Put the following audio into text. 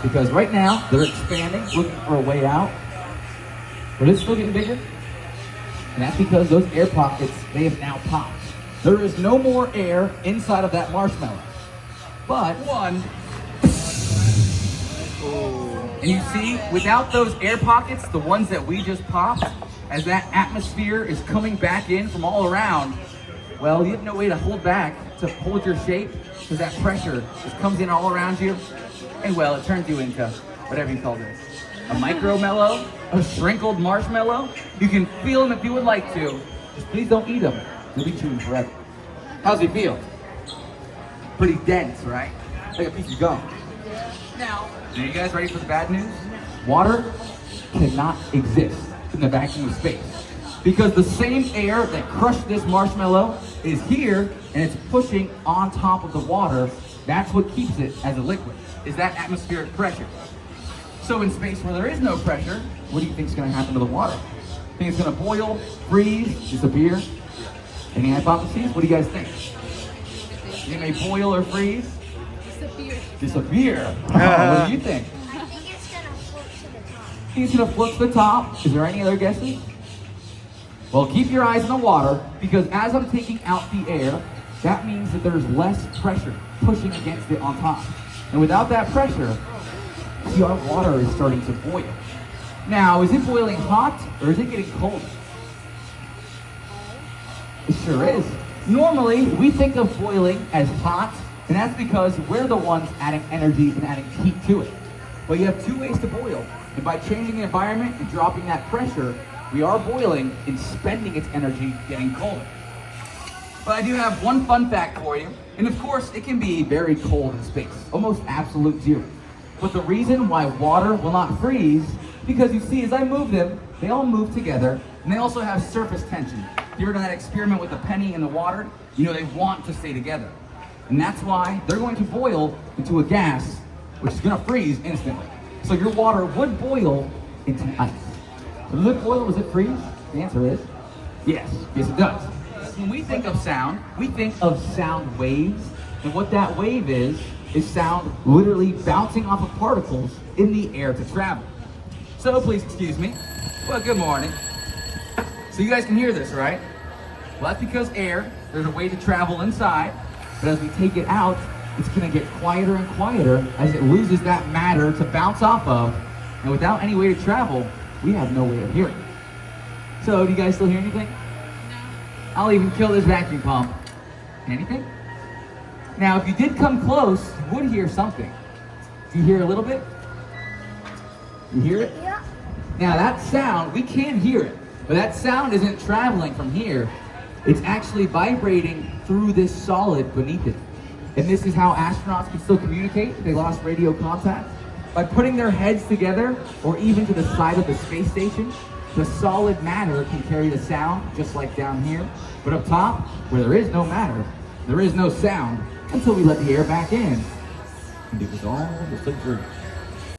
because right now they're expanding, looking for a way out, but it's still getting bigger. And that's because those air pockets, they have now popped. There is no more air inside of that marshmallow. But one, and you see, without those air pockets, the ones that we just popped, as that atmosphere is coming back in from all around, well, you have no way to hold back, to hold your shape, because that pressure just comes in all around you, and well, it turns you into whatever you call this. A micro-mellow, a shrinkled marshmallow. You can feel them if you would like to. Just please don't eat them. You'll be chewing forever. How's he feel? Pretty dense, right? Like a piece of gum. Now, are you guys ready for the bad news? Water cannot exist in the vacuum of space, because the same air that crushed this marshmallow is here, and it's pushing on top of the water. That's what keeps it as a liquid, is that atmospheric pressure. So in space where there is no pressure, what do you think is going to happen to the water? Think it's going to boil, freeze, disappear? Any hypotheses? What do you guys think? It may boil or freeze? Disappear. What do you think? I think it's gonna float to the top. Think it's going to float to the top? Is there any other guesses? Well, keep your eyes in the water, because as I'm taking out the air, that means that there's less pressure pushing against it on top. And without that pressure, see, our water is starting to boil. Now, is it boiling hot or is it getting cold? It sure is. Normally, we think of boiling as hot, and that's because we're the ones adding energy and adding heat to it. But you have two ways to boil, and by changing the environment and dropping that pressure, we are boiling and spending its energy getting colder. But I do have one fun fact for you, and of course, it can be very cold in space, almost absolute zero. But the reason why water will not freeze, because you see, as I move them, they all move together, and they also have surface tension. If you ever done that experiment with a penny in the water, you know they want to stay together. And that's why they're going to boil into a gas, which is going to freeze instantly. So your water would boil into ice. So does it boil, does it freeze? The answer is yes. Yes, it does. When we think of sound, we think of sound waves, and what that wave is sound literally bouncing off of particles in the air to travel. So please excuse me. Well, good morning. So you guys can hear this, right? Well, that's because air, there's a way to travel inside, but as we take it out, it's gonna get quieter and quieter as it loses that matter to bounce off of, and without any way to travel, we have no way of hearing. So do you guys still hear anything? No. I'll even kill this vacuum pump. Anything? Now, if you did come close, you would hear something. Do you hear a little bit? You hear it? Yeah. Now, that sound, we can hear it, but that sound isn't traveling from here. It's actually vibrating through this solid beneath it. And this is how astronauts can still communicate if they lost radio contact. By putting their heads together, or even to the side of the space station, the solid matter can carry the sound, just like down here. But up top, where there is no matter, there is no sound, until we let the air back in. And it was all just a dream.